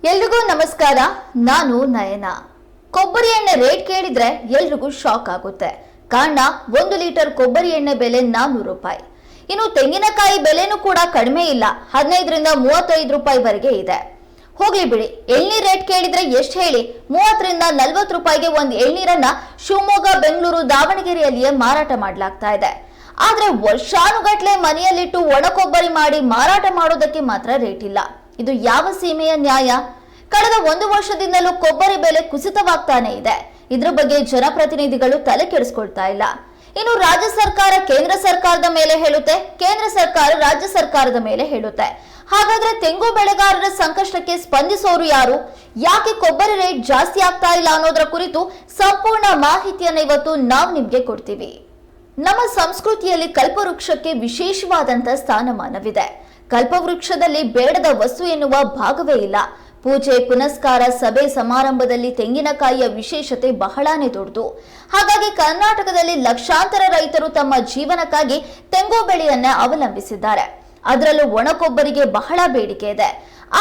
ಎಲ್ರಿಗೂ ನಮಸ್ಕಾರ. ನಾನು ನಯನ. ಕೊಬ್ಬರಿ ಎಣ್ಣೆ ರೇಟ್ ಕೇಳಿದ್ರೆ ಎಲ್ರಿಗೂ ಶಾಕ್ ಆಗುತ್ತೆ. ಕಾರಣ 1 ಲೀಟರ್ ಕೊಬ್ಬರಿ ಎಣ್ಣೆ ಬೆಲೆ 400 ರೂಪಾಯಿ. ಇನ್ನು ತೆಂಗಿನಕಾಯಿ ಬೆಲೆನೂ ಕೂಡ ಕಡಿಮೆ ಇಲ್ಲ, 15 ರಿಂದ 35 ರೂಪಾಯಿವರೆಗೆ ಇದೆ. ಹೋಗ್ಲಿ ಬಿಡಿ, ಎಳ್ನೀರ್ ರೇಟ್ ಕೇಳಿದ್ರೆ ಎಷ್ಟು ಹೇಳಿ, 30 ರಿಂದ 40 ರೂಪಾಯಿಗೆ ಒಂದು ಎಳ್ನೀರನ್ನ ಶಿವಮೊಗ್ಗ, ಬೆಂಗಳೂರು, ದಾವಣಗೆರೆಯಲ್ಲಿಯೇ ಮಾರಾಟ ಮಾಡಲಾಗ್ತಾ ಇದೆ. ಆದ್ರೆ ವರ್ಷಾನುಗಟ್ಲೆ ಮನೆಯಲ್ಲಿಟ್ಟು ಒಣ ಕೊಬ್ಬರಿ ಮಾಡಿ ಮಾರಾಟ ಮಾಡೋದಕ್ಕೆ ಮಾತ್ರ ರೇಟ್ ಇಲ್ಲ. ಇದು ಯಾವ ಸೀಮೆಯ ನ್ಯಾಯ? ಕಳೆದ 1 ವರ್ಷದಿಂದಲೂ ಕೊಬ್ಬರಿ ಬೆಲೆ ಕುಸಿತವಾಗ್ತಾನೆ ಇದೆ. ಇದ್ರ ಬಗ್ಗೆ ಜನಪ್ರತಿನಿಧಿಗಳು ತಲೆ ಕೆಡಿಸ್ಕೊಳ್ತಾ ಇಲ್ಲ. ಇನ್ನು ರಾಜ್ಯ ಸರ್ಕಾರ ಕೇಂದ್ರ ಸರ್ಕಾರದ ಮೇಲೆ ಹೇಳುತ್ತೆ, ಕೇಂದ್ರ ಸರ್ಕಾರ ರಾಜ್ಯ ಸರ್ಕಾರದ ಮೇಲೆ ಹೇಳುತ್ತೆ. ಹಾಗಾದ್ರೆ ತೆಂಗು ಬೆಳೆಗಾರರ ಸಂಕಷ್ಟಕ್ಕೆ ಸ್ಪಂದಿಸೋರು ಯಾರು? ಯಾಕೆ ಕೊಬ್ಬರಿ ರೇಟ್ ಜಾಸ್ತಿ ಆಗ್ತಾ ಇಲ್ಲ ಅನ್ನೋದರ ಕುರಿತು ಸಂಪೂರ್ಣ ಮಾಹಿತಿಯನ್ನು ಇವತ್ತು ನಾವು ನಿಮ್ಗೆ ಕೊಡ್ತೀವಿ. ನಮ್ಮ ಸಂಸ್ಕೃತಿಯಲ್ಲಿ ಕಲ್ಪವೃಕ್ಷಕ್ಕೆ ವಿಶೇಷವಾದಂತ ಸ್ಥಾನಮಾನವಿದೆ. ಕಲ್ಪವೃಕ್ಷದಲ್ಲಿ ಬೇಡದ ವಸ್ತು ಎನ್ನುವ ಭಾಗವೇ ಇಲ್ಲ. ಪೂಜೆ ಪುನಸ್ಕಾರ, ಸಭೆ ಸಮಾರಂಭದಲ್ಲಿ ತೆಂಗಿನಕಾಯಿಯ ವಿಶೇಷತೆ ಬಹಳಾನೇ ದೊಡ್ಡದು. ಹಾಗಾಗಿ ಕರ್ನಾಟಕದಲ್ಲಿ ಲಕ್ಷಾಂತರ ರೈತರು ತಮ್ಮ ಜೀವನಕ್ಕಾಗಿ ತೆಂಗು ಬೆಳೆಯನ್ನ ಅವಲಂಬಿಸಿದ್ದಾರೆ. ಅದರಲ್ಲೂ ಒಣ ಕೊಬ್ಬರಿಗೆ ಬಹಳ ಬೇಡಿಕೆ ಇದೆ.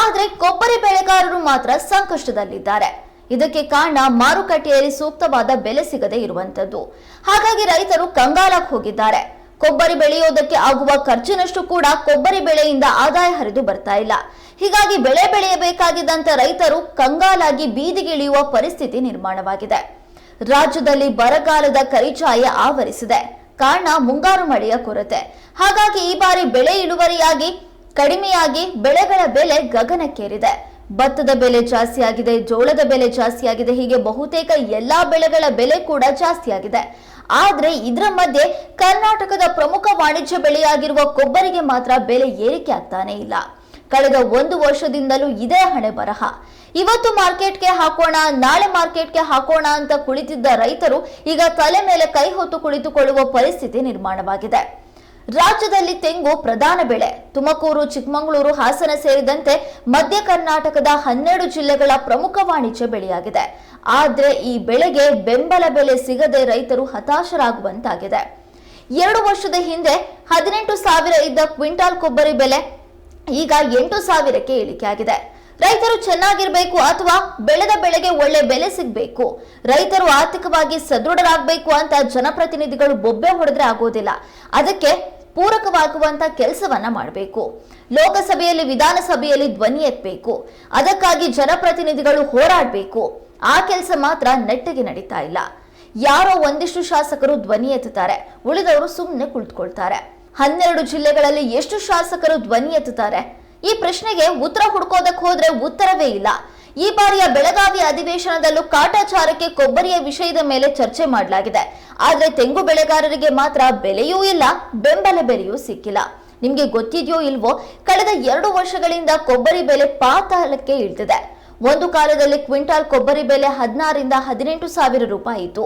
ಆದ್ರೆ ಕೊಬ್ಬರಿ ಬೆಳೆಗಾರರು ಮಾತ್ರ ಸಂಕಷ್ಟದಲ್ಲಿದ್ದಾರೆ. ಇದಕ್ಕೆ ಕಾರಣ ಮಾರುಕಟ್ಟೆಯಲ್ಲಿ ಸೂಕ್ತವಾದ ಬೆಲೆ ಸಿಗದೆ ಇರುವಂತದ್ದು. ಹಾಗಾಗಿ ರೈತರು ಕಂಗಾಲಾಗಿ ಹೋಗಿದ್ದಾರೆ. ಕೊಬ್ಬರಿ ಬೆಳೆಯೋದಕ್ಕೆ ಆಗುವ ಖರ್ಚಿನಷ್ಟು ಕೂಡ ಕೊಬ್ಬರಿ ಬೆಳೆಯಿಂದ ಆದಾಯ ಹರಿದು ಬರ್ತಾ ಇಲ್ಲ. ಹೀಗಾಗಿ ಬೆಳೆ ಬೆಳೆಯಬೇಕಾಗಿದ್ದಂತ ರೈತರು ಕಂಗಾಲಾಗಿ ಬೀದಿಗಿಳಿಯುವ ಪರಿಸ್ಥಿತಿ ನಿರ್ಮಾಣವಾಗಿದೆ. ರಾಜ್ಯದಲ್ಲಿ ಬರಗಾಲದ ಕರಿಛಾಯೆ ಆವರಿಸಿದೆ. ಕಾರಣ ಮುಂಗಾರು ಮಳೆಯ ಕೊರತೆ. ಹಾಗಾಗಿ ಈ ಬಾರಿ ಬೆಳೆ ಇಳುವರಿಯಾಗಿ ಕಡಿಮೆಯಾಗಿ ಬೆಳೆಗಳ ಬೆಲೆ ಗಗನಕ್ಕೇರಿದೆ. ಭತ್ತದ ಬೆಲೆ ಜಾಸ್ತಿ ಆಗಿದೆ, ಜೋಳದ ಬೆಲೆ ಜಾಸ್ತಿ ಆಗಿದೆ, ಹೀಗೆ ಬಹುತೇಕ ಎಲ್ಲಾ ಬೆಳೆಗಳ ಬೆಲೆ ಕೂಡ ಜಾಸ್ತಿ ಆಗಿದೆ. ಆದ್ರೆ ಇದರ ಮಧ್ಯೆ ಕರ್ನಾಟಕದ ಪ್ರಮುಖ ವಾಣಿಜ್ಯ ಬೆಳೆಯಾಗಿರುವ ಕೊಬ್ಬರಿಗೆ ಮಾತ್ರ ಬೆಲೆ ಏರಿಕೆ ಆಗ್ತಾನೆ ಇಲ್ಲ. ಕಳೆದ 1 ವರ್ಷದಿಂದಲೂ ಇದೇ ಹಣೆ ಬರಹ. ಇವತ್ತು ಮಾರ್ಕೆಟ್ಗೆ ಹಾಕೋಣ, ನಾಳೆ ಮಾರ್ಕೆಟ್ಗೆ ಹಾಕೋಣ ಅಂತ ಕುಳಿತಿದ್ದ ರೈತರು ಈಗ ತಲೆ ಮೇಲೆ ಕೈ ಹೊತ್ತು ಕುಳಿತುಕೊಳ್ಳುವ ಪರಿಸ್ಥಿತಿ ನಿರ್ಮಾಣವಾಗಿದೆ. ರಾಜ್ಯದಲ್ಲಿ ತೆಂಗು ಪ್ರಧಾನ ಬೆಳೆ. ತುಮಕೂರು, ಚಿಕ್ಕಮಗಳೂರು, ಹಾಸನ ಸೇರಿದಂತೆ ಮಧ್ಯ ಕರ್ನಾಟಕದ 12 ಜಿಲ್ಲೆಗಳ ಪ್ರಮುಖ ವಾಣಿಜ್ಯ ಬೆಳೆಯಾಗಿದೆ. ಆದ್ರೆ ಈ ಬೆಳೆಗೆ ಬೆಂಬಲ ಬೆಲೆ ಸಿಗದೆ ರೈತರು ಹತಾಶರಾಗುವಂತಾಗಿದೆ. 2 ವರ್ಷದ ಹಿಂದೆ 18,000 ಇದ್ದ ಕ್ವಿಂಟಾಲ್ ಕೊಬ್ಬರಿ ಬೆಲೆ ಈಗ 8,000ಕ್ಕೆ ಇಳಿಕೆ ಆಗಿದೆ. ರೈತರು ಚೆನ್ನಾಗಿರ್ಬೇಕು ಅಥವಾ ಬೆಳೆದ ಬೆಳೆಗೆ ಒಳ್ಳೆ ಬೆಲೆ ಸಿಗಬೇಕು, ರೈತರು ಆರ್ಥಿಕವಾಗಿ ಸದೃಢರಾಗಬೇಕು ಅಂತ ಜನಪ್ರತಿನಿಧಿಗಳು ಬೊಬ್ಬೆ ಹೊಡೆದ್ರೆ ಆಗೋದಿಲ್ಲ. ಅದಕ್ಕೆ ಪೂರಕವಾಗುವಂತ ಕೆಲಸವನ್ನ ಮಾಡಬೇಕು. ಲೋಕಸಭೆಯಲ್ಲಿ, ವಿಧಾನಸಭೆಯಲ್ಲಿ ಧ್ವನಿ ಎತ್ತಬೇಕು. ಅದಕ್ಕಾಗಿ ಜನಪ್ರತಿನಿಧಿಗಳು ಹೋರಾಡಬೇಕು. ಆ ಕೆಲಸ ಮಾತ್ರ ನೆಟ್ಟಗೆ ನಡೀತಾ ಇಲ್ಲ. ಯಾರೋ ಒಂದಿಷ್ಟು ಶಾಸಕರು ಧ್ವನಿ ಎತ್ತುತ್ತಾರೆ, ಉಳಿದವರು ಸುಮ್ಮನೆ ಕುಳಿತುಕೊಳ್ತಾರೆ. 12 ಜಿಲ್ಲೆಗಳಲ್ಲಿ ಎಷ್ಟು ಶಾಸಕರು ಧ್ವನಿ ಎತ್ತುತ್ತಾರೆ? ಈ ಪ್ರಶ್ನೆಗೆ ಉತ್ತರ ಹುಡುಕೋದಕ್ಕೆ ಹೋದ್ರೆ ಉತ್ತರವೇ ಇಲ್ಲ. ಈ ಬಾರಿಯ ಬೆಳಗಾವಿ ಅಧಿವೇಶನದಲ್ಲೂ ಕಾಟಾಚಾರಕ್ಕೆ ಕೊಬ್ಬರಿಯ ವಿಷಯದ ಮೇಲೆ ಚರ್ಚೆ ಮಾಡಲಾಗಿದೆ. ಆದ್ರೆ ತೆಂಗು ಬೆಳೆಗಾರರಿಗೆ ಮಾತ್ರ ಬೆಲೆಯೂ ಇಲ್ಲ, ಬೆಂಬಲ ಬೆಲೆಯೂ ಸಿಕ್ಕಿಲ್ಲ. ನಿಮ್ಗೆ ಗೊತ್ತಿದೆಯೋ ಇಲ್ವೋ, ಕಳೆದ 2 ವರ್ಷಗಳಿಂದ ಕೊಬ್ಬರಿ ಬೆಲೆ ಪಾತಾಳಕ್ಕೆ ಇಳಿದಿದೆ. ಒಂದು ಕಾಲದಲ್ಲಿ ಕ್ವಿಂಟಾಲ್ ಕೊಬ್ಬರಿ ಬೆಲೆ 16 ರಿಂದ 18,000 ರೂಪಾಯಿ ಇತ್ತು.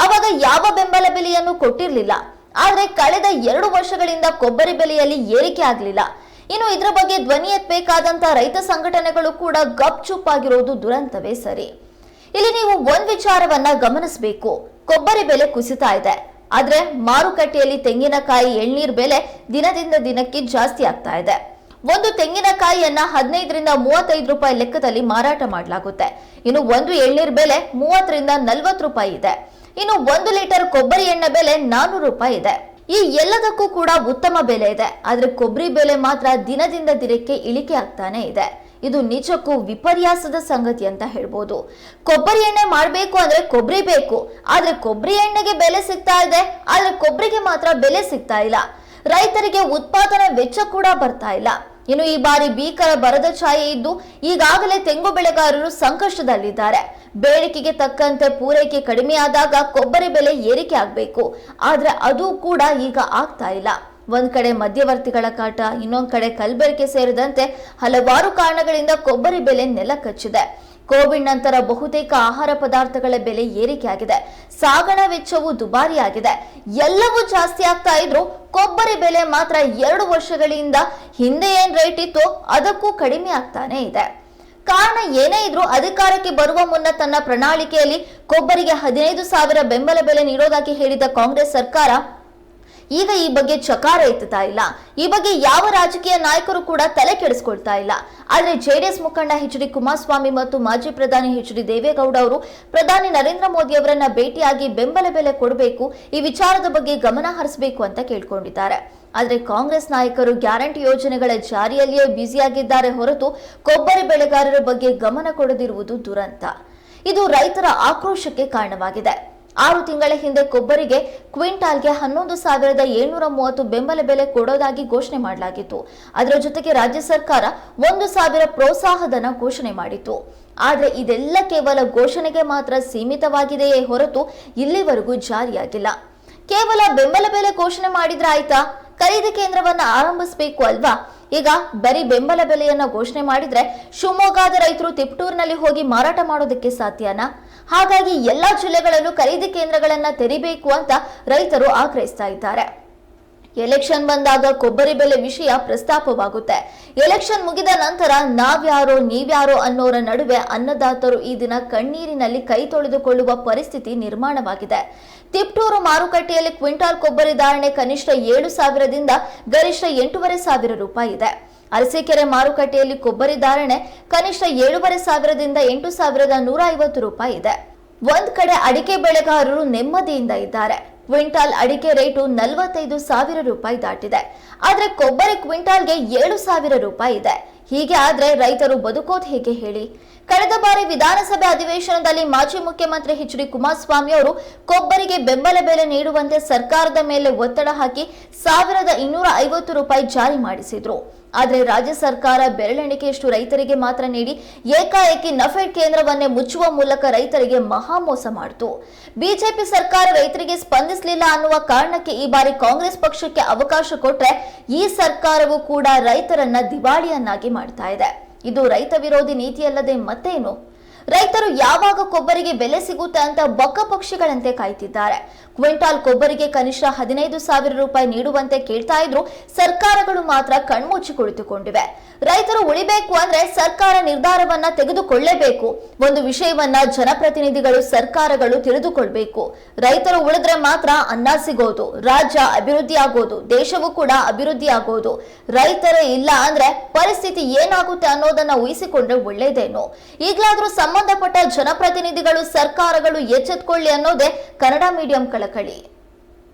ಆವಾಗ ಯಾವ ಬೆಂಬಲ ಬೆಲೆಯನ್ನು ಕೊಟ್ಟಿರಲಿಲ್ಲ. ಆದ್ರೆ ಕಳೆದ 2 ವರ್ಷಗಳಿಂದ ಕೊಬ್ಬರಿ ಬೆಲೆಯಲ್ಲಿ ಏರಿಕೆ ಆಗಲಿಲ್ಲ. ಇನ್ನು ಇದರ ಬಗ್ಗೆ ಧ್ವನಿ ಎತ್ತಬೇಕಾದಂತ ರೈತ ಸಂಘಟನೆಗಳು ಕೂಡ ಗಪ್ ಚುಪ್ ಆಗಿರೋದು ದುರಂತವೇ ಸರಿ. ಇಲ್ಲಿ ನೀವು ಒಂದ್ ವಿಚಾರವನ್ನ ಗಮನಿಸಬೇಕು. ಕೊಬ್ಬರಿ ಬೆಲೆ ಕುಸಿತಾ ಇದೆ, ಆದ್ರೆ ಮಾರುಕಟ್ಟೆಯಲ್ಲಿ ತೆಂಗಿನಕಾಯಿ, ಎಳ್ನೀರ್ ಬೆಲೆ ದಿನದಿಂದ ದಿನಕ್ಕೆ ಜಾಸ್ತಿ ಆಗ್ತಾ ಇದೆ. ಒಂದು ತೆಂಗಿನಕಾಯಿಯನ್ನ 15 ರಿಂದ 35 ರೂಪಾಯಿ ಲೆಕ್ಕದಲ್ಲಿ ಮಾರಾಟ ಮಾಡಲಾಗುತ್ತೆ. ಇನ್ನು ಒಂದು ಎಳ್ನೀರ್ ಬೆಲೆ 30 ರಿಂದ 40 ರೂಪಾಯಿ ಇದೆ. ಇನ್ನು 1 ಲೀಟರ್ ಕೊಬ್ಬರಿ ಎಣ್ಣೆ ಬೆಲೆ 400 ರೂಪಾಯಿ ಇದೆ. ಈ ಎಲ್ಲದಕ್ಕೂ ಕೂಡ ಉತ್ತಮ ಬೆಲೆ ಇದೆ. ಆದ್ರೆ ಕೊಬ್ಬರಿ ಬೆಲೆ ಮಾತ್ರ ದಿನದಿಂದ ದಿನಕ್ಕೆ ಇಳಿಕೆ ಆಗ್ತಾನೆ ಇದೆ. ಇದು ನಿಜಕ್ಕೂ ವಿಪರ್ಯಾಸದ ಸಂಗತಿ ಅಂತ ಹೇಳ್ಬೋದು. ಕೊಬ್ಬರಿ ಎಣ್ಣೆ ಮಾಡಬೇಕು ಅಂದ್ರೆ ಕೊಬ್ಬರಿ ಬೇಕು, ಆದ್ರೆ ಕೊಬ್ಬರಿ ಎಣ್ಣೆಗೆ ಬೆಲೆ ಸಿಗ್ತಾ ಇದೆ, ಆದ್ರೆ ಕೊಬ್ಬರಿಗೆ ಮಾತ್ರ ಬೆಲೆ ಸಿಗ್ತಾ ಇಲ್ಲ. ರೈತರಿಗೆ ಉತ್ಪಾದನಾ ವೆಚ್ಚ ಕೂಡ ಬರ್ತಾ ಇಲ್ಲ. ಇನ್ನು ಈ ಬಾರಿ ಭೀಕರ ಬರದ ಛಾಯೆ ಇದ್ದು ಈಗಾಗಲೇ ತೆಂಗು ಬೆಳೆಗಾರರು ಸಂಕಷ್ಟದಲ್ಲಿದ್ದಾರೆ. ಬೇಡಿಕೆಗೆ ತಕ್ಕಂತೆ ಪೂರೈಕೆ ಕಡಿಮೆಯಾದಾಗ ಕೊಬ್ಬರಿ ಬೆಲೆ ಏರಿಕೆ ಆಗಬೇಕು, ಆದ್ರೆ ಅದು ಕೂಡ ಈಗ ಆಗ್ತಾ ಇಲ್ಲ. ಒಂದ್ ಕಡೆ ಮಧ್ಯವರ್ತಿಗಳ ಕಾಟ, ಇನ್ನೊಂದ್ ಕಡೆ ಕಲಬೆರಕೆ ಸೇರಿದಂತೆ ಹಲವಾರು ಕಾರಣಗಳಿಂದ ಕೊಬ್ಬರಿ ಬೆಲೆ ನೆಲ ಕಚ್ಚಿದೆ. ಕೋವಿಡ್ ನಂತರ ಬಹುತೇಕ ಆಹಾರ ಪದಾರ್ಥಗಳ ಬೆಲೆ ಏರಿಕೆ ಆಗಿದೆ. ಸಾಗಣಾ ವೆಚ್ಚವು ದುಬಾರಿಯಾಗಿದೆ. ಎಲ್ಲವೂ ಜಾಸ್ತಿ ಆಗ್ತಾ ಇದ್ರು ಕೊಬ್ಬರಿ ಬೆಲೆ ಮಾತ್ರ 2 ವರ್ಷಗಳಿಂದ ಹಿಂದೆ ಏನ್ ರೇಟ್ ಇತ್ತು ಅದಕ್ಕೂ ಕಡಿಮೆ ಆಗ್ತಾನೆ ಇದೆ. ಕಾರಣ ಏನೇ ಇದ್ರೂ ಅಧಿಕಾರಕ್ಕೆ ಬರುವ ಮುನ್ನ ತನ್ನ ಪ್ರಣಾಳಿಕೆಯಲ್ಲಿ ಕೊಬ್ಬರಿಗೆ 15,000 ಬೆಂಬಲ ಬೆಲೆ ನೀಡೋದಾಗಿ ಹೇಳಿದ ಕಾಂಗ್ರೆಸ್ ಸರ್ಕಾರ ಈಗ ಈ ಬಗ್ಗೆ ಚಕಾರ ಎತ್ತುತ್ತಾ ಇಲ್ಲ. ಈ ಬಗ್ಗೆ ಯಾವ ರಾಜಕೀಯ ನಾಯಕರು ಕೂಡ ತಲೆ ಕೆಡಿಸ್ಕೊಳ್ತಾ ಇಲ್ಲ. ಆದ್ರೆ ಜೆಡಿಎಸ್ ಮುಖಂಡ ಎಚ್ ಡಿ ಕುಮಾರಸ್ವಾಮಿ ಮತ್ತು ಮಾಜಿ ಪ್ರಧಾನಿ ಎಚ್ ಡಿ ದೇವೇಗೌಡ ಅವರು ಪ್ರಧಾನಿ ನರೇಂದ್ರ ಮೋದಿ ಅವರನ್ನ ಭೇಟಿಯಾಗಿ ಬೆಂಬಲ ಬೆಲೆ ಕೊಡಬೇಕು, ಈ ವಿಚಾರದ ಬಗ್ಗೆ ಗಮನ ಹರಿಸಬೇಕು ಅಂತ ಕೇಳ್ಕೊಂಡಿದ್ದಾರೆ. ಆದ್ರೆ ಕಾಂಗ್ರೆಸ್ ನಾಯಕರು ಗ್ಯಾರಂಟಿ ಯೋಜನೆಗಳ ಜಾರಿಯಲ್ಲಿಯೇ ಬ್ಯುಸಿಯಾಗಿದ್ದಾರೆ ಹೊರತು ಕೊಬ್ಬರಿ ಬೆಳೆಗಾರರ ಬಗ್ಗೆ ಗಮನ ಕೊಡದಿರುವುದು ದುರಂತ. ಇದು ರೈತರ ಆಕ್ರೋಶಕ್ಕೆ ಕಾರಣವಾಗಿದೆ. 6 ತಿಂಗಳ ಹಿಂದೆ ಕೊಬ್ಬರಿಗೆ ಕ್ವಿಂಟಾಲ್ಗೆ 11,730 ಬೆಂಬಲ ಬೆಲೆ ಕೊಡೋದಾಗಿ ಘೋಷಣೆ ಮಾಡಲಾಗಿತ್ತು. ಅದರ ಜೊತೆಗೆ ರಾಜ್ಯ ಸರ್ಕಾರ 1,000 ಪ್ರೋತ್ಸಾಹಧನ ಘೋಷಣೆ ಮಾಡಿತ್ತು. ಆದ್ರೆ ಇದೆಲ್ಲ ಕೇವಲ ಘೋಷಣೆಗೆ ಮಾತ್ರ ಸೀಮಿತವಾಗಿದೆಯೇ ಹೊರತು ಇಲ್ಲಿವರೆಗೂ ಜಾರಿಯಾಗಿಲ್ಲ. ಕೇವಲ ಬೆಂಬಲ ಬೆಲೆ ಘೋಷಣೆ ಮಾಡಿದ್ರೆ ಆಯ್ತಾ? ಖರೀದಿ ಕೇಂದ್ರವನ್ನ ಆರಂಭಿಸಬೇಕು ಅಲ್ವಾ? ಈಗ ಬರೀ ಬೆಂಬಲ ಬೆಲೆಯನ್ನ ಘೋಷಣೆ ಮಾಡಿದ್ರೆ ಶಿವಮೊಗ್ಗದ ರೈತರು ತಿಪಟೂರಿನಲ್ಲಿ ಹೋಗಿ ಮಾರಾಟ ಮಾಡೋದಕ್ಕೆ ಸಾಧ್ಯನಾ? ಹಾಗಾಗಿ ಎಲ್ಲಾ ಜಿಲ್ಲೆಗಳಲ್ಲೂ ಖರೀದಿ ಕೇಂದ್ರಗಳನ್ನ ತೆರಿಬೇಕು ಅಂತ ರೈತರು ಆಗ್ರಹಿಸ್ತಾ ಇದ್ದಾರೆ. ಎಲೆಕ್ಷನ್ ಬಂದಾಗ ಕೊಬ್ಬರಿ ಬೆಲೆ ವಿಷಯ ಪ್ರಸ್ತಾಪವಾಗುತ್ತೆ. ಎಲೆಕ್ಷನ್ ಮುಗಿದ ನಂತರ ನಾವ್ಯಾರೋ ನೀವ್ಯಾರೋ ಅನ್ನೋರ ನಡುವೆ ಅನ್ನದಾತರು ಈ ದಿನ ಕಣ್ಣೀರಿನಲ್ಲಿ ಕೈ ತೊಳೆದುಕೊಳ್ಳುವ ಪರಿಸ್ಥಿತಿ ನಿರ್ಮಾಣವಾಗಿದೆ. ತಿಪಟೂರು ಮಾರುಕಟ್ಟೆಯಲ್ಲಿ ಕ್ವಿಂಟಾಲ್ ಕೊಬ್ಬರಿ ಧಾರಣೆ ಕನಿಷ್ಠ 7,000ದಿಂದ ಗರಿಷ್ಠ 8,500 ರೂಪಾಯಿ ಇದೆ. ಅರಸೀಕೆರೆ ಮಾರುಕಟ್ಟೆಯಲ್ಲಿ ಕೊಬ್ಬರಿ ಧಾರಣೆ ಕನಿಷ್ಠ 7,500ದಿಂದ 8,150 ರೂಪಾಯಿ ಇದೆ. ಒಂದ್ ಕಡೆ ಅಡಿಕೆ ಬೆಳೆಗಾರರು ನೆಮ್ಮದಿಯಿಂದ ಇದ್ದಾರೆ. ಕ್ವಿಂಟಾಲ್ ಅಡಿಕೆ ರೇಟು 45,000 ರೂಪಾಯಿ ದಾಟಿದೆ. ಆದ್ರೆ ಕೊಬ್ಬರಿ ಕ್ವಿಂಟಾಲ್ಗೆ 7,000 ರೂಪಾಯಿ ಇದೆ. ಹೀಗೆ ಆದ್ರೆ ರೈತರು ಬದುಕೋದು ಹೇಗೆ ಹೇಳಿ? ಕಳೆದ ಬಾರಿ ವಿಧಾನಸಭೆ ಅಧಿವೇಶನದಲ್ಲಿ ಮಾಜಿ ಮುಖ್ಯಮಂತ್ರಿ ಎಚ್ ಡಿ ಕುಮಾರಸ್ವಾಮಿ ಅವರು ಕೊಬ್ಬರಿಗೆ ಬೆಂಬಲ ಬೆಲೆ ನೀಡುವಂತೆ ಸರ್ಕಾರದ ಮೇಲೆ ಒತ್ತಡ ಹಾಕಿ 1,250 ರೂಪಾಯಿ ಜಾರಿ ಮಾಡಿಸಿದ್ರು. ಆದ್ರೆ ರಾಜ್ಯ ಸರ್ಕಾರ ಬೆರಳೆಣಿಕೆಯಷ್ಟು ರೈತರಿಗೆ ಮಾತ್ರ ನೀಡಿ ಏಕಾಏಕಿ ನಫೆಡ್ ಕೇಂದ್ರವನ್ನೇ ಮುಚ್ಚುವ ಮೂಲಕ ರೈತರಿಗೆ ಮಹಾ ಮೋಸ ಮಾಡಿತು. ಬಿಜೆಪಿ ಸರ್ಕಾರ ರೈತರಿಗೆ ಸ್ಪಂದಿಸಲಿಲ್ಲ ಅನ್ನುವ ಕಾರಣಕ್ಕೆ ಈ ಬಾರಿ ಕಾಂಗ್ರೆಸ್ ಪಕ್ಷಕ್ಕೆ ಅವಕಾಶ ಕೊಟ್ರೆ ಈ ಸರ್ಕಾರವು ಕೂಡ ರೈತರನ್ನ ದಿವಾಳಿಯನ್ನಾಗಿ ಮಾಡ್ತಾ ಇದೆ. ಇದು ರೈತ ವಿರೋಧಿ ನೀತಿಯಲ್ಲದೆ ಮತ್ತೇನು? ರೈತರು ಯಾವಾಗ ಕೊಬ್ಬರಿಗೆ ಬೆಲೆ ಸಿಗುತ್ತೆ ಅಂತ ಬಕ್ಕ ಪಕ್ಷಿಗಳಂತೆ ಕಾಯ್ತಿದ್ದಾರೆ. ಕ್ವಿಂಟಾಲ್ ಕೊಬ್ಬರಿಗೆ ಕನಿಷ್ಠ 15,000 ರೂಪಾಯಿ ನೀಡುವಂತೆ ಕೇಳ್ತಾ ಇದ್ರು. ಸರ್ಕಾರಗಳು ಮಾತ್ರ ಕಣ್ಮುಚ್ಚಿ ಕುಳಿತುಕೊಂಡಿವೆ. ರೈತರು ಉಳಿಬೇಕು ಅಂದ್ರೆ ಸರ್ಕಾರ ನಿರ್ಧಾರವನ್ನ ತೆಗೆದುಕೊಳ್ಳಲೇಬೇಕು. ಒಂದು ವಿಷಯವನ್ನ ಜನಪ್ರತಿನಿಧಿಗಳು, ಸರ್ಕಾರಗಳು ತಿಳಿದುಕೊಳ್ಬೇಕು. ರೈತರು ಉಳಿದ್ರೆ ಮಾತ್ರ ಅನ್ನ ಸಿಗೋದು, ರಾಜ್ಯ ಅಭಿವೃದ್ಧಿ ಆಗೋದು, ದೇಶವೂ ಕೂಡ ಅಭಿವೃದ್ಧಿ ಆಗೋದು. ರೈತರೇ ಇಲ್ಲ ಅಂದ್ರೆ ಪರಿಸ್ಥಿತಿ ಏನಾಗುತ್ತೆ ಅನ್ನೋದನ್ನ ಊಹಿಸಿಕೊಂಡ್ರೆ ಒಳ್ಳೇದೇನು. ಈಗಲಾದ್ರೂ ಸಂಬಂಧಪಟ್ಟ ಜನಪ್ರತಿನಿಧಿಗಳು, ಸರ್ಕಾರಗಳು ಎಚ್ಚೆತ್ತುಕೊಳ್ಳಿ ಅನ್ನೋದೇ ಕನ್ನಡ ಮೀಡಿಯಂ ಕಳಕಳಿ.